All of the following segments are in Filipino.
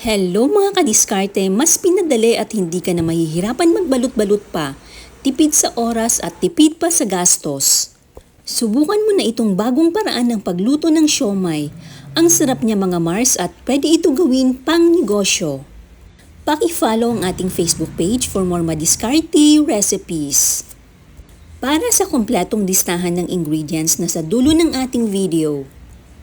Hello mga kadiskarte, mas pinadali at hindi ka na mahihirapan magbalot-balot pa, tipid sa oras at tipid pa sa gastos. Subukan mo na itong bagong paraan ng pagluto ng siomai. Ang sarap niya mga Mars at pwede ito gawin pang negosyo. Paki-follow ang ating Facebook page for more madiskarte recipes. Para sa kompletong listahan ng ingredients na sa dulo ng ating video.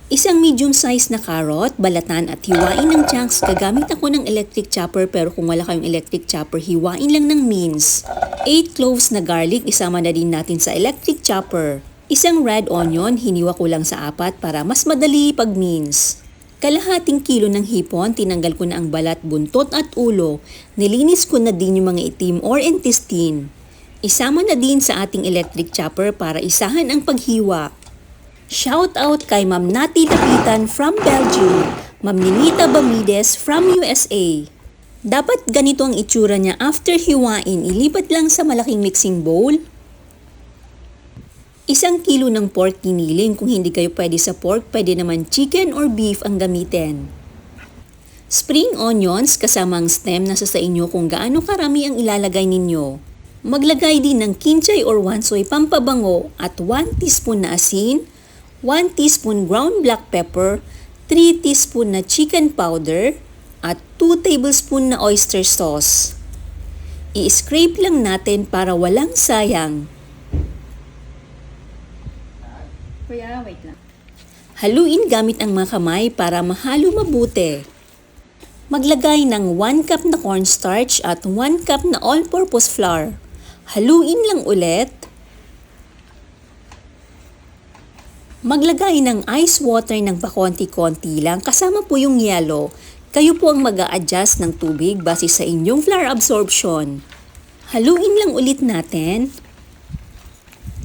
Isang medium size na carrot, balatan at hiwain ng chunks. Gagamit ako ng electric chopper pero kung wala kayong electric chopper, hiwain lang ng mince. 8 cloves na garlic, isama na din natin sa electric chopper. Isang red onion, hiniwa ko lang sa 4 para mas madali pag-mince. Kalahating kilo ng hipon, tinanggal ko na ang balat, buntot at ulo. Nilinis ko na din yung mga itim or intestine. Isama na din sa ating electric chopper para isahan ang paghiwa. Shout out kay Ma'am Nati Lapitan from Belgium, Ma'am Ninita Bamides from USA. Dapat ganito ang itsura niya after hiwain, ilipat lang sa malaking mixing bowl. 1 kilo ng pork giniling, kung hindi kayo pwede sa pork, pwede naman chicken or beef ang gamitin. Spring onions kasama ang stem, nasa sa inyo kung gaano karami ang ilalagay ninyo. Maglagay din ng kinchay or wansoy pampabango at 1 teaspoon na asin, 1 teaspoon ground black pepper, 3 teaspoon na chicken powder, at 2 tablespoon na oyster sauce. I-scrape lang natin para walang sayang. Kuya, wait lang. Haluin gamit ang mga kamay para mahalo mabuti. Maglagay ng 1 cup na cornstarch at 1 cup na all-purpose flour. Haluin lang ulit. Maglagay ng ice water ng pakonti-konti lang kasama po yung yelo. Kayo po ang mag-a-adjust ng tubig base sa inyong flour absorption. Haluin lang ulit natin.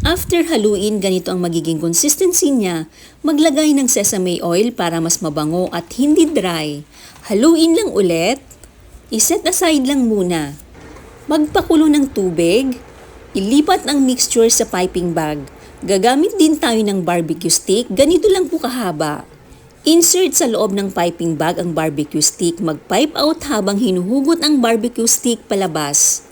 After haluin, ganito ang magiging consistency niya. Maglagay ng sesame oil para mas mabango at hindi dry. Haluin lang ulit. I-set aside lang muna. Magpakulo ng tubig. Ilipat ang mixture sa piping bag. Gagamit din tayo ng barbecue stick, ganito lang po kahaba. Insert sa loob ng piping bag ang barbecue stick, mag-pipe out habang hinuhugot ang barbecue stick palabas.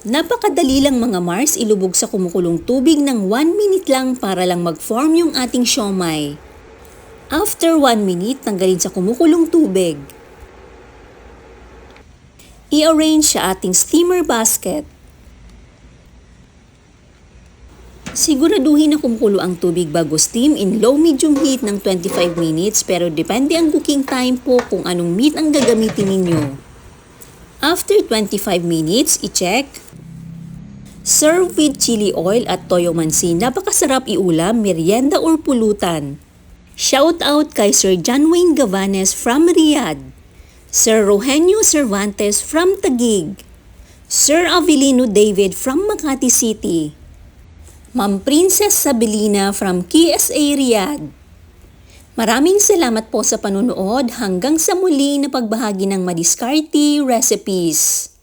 Napakadali lang mga Mars, ilubog sa kumukulong tubig ng 1 minute lang para lang mag-form yung ating siomai. After 1 minute, tanggalin sa kumukulong tubig. I-arrange sa ating steamer basket. Siguraduhin na kumukulo ang tubig bago steam in low-medium heat ng 25 minutes pero depende ang cooking time po kung anong meat ang gagamitin ninyo. After 25 minutes, i-check. Serve with chili oil at toyo mansi. Napakasarap iulam, merienda or pulutan. Shout out kay Sir John Wayne Gavanes from Riyadh. Sir Rohenio Cervantes from Taguig. Sir Avelino David from Makati City. Ma'am Princess Sabilina from KSA Riyadh. Maraming salamat po sa panunood. Hanggang sa muli na pagbahagi ng madiskarte recipes.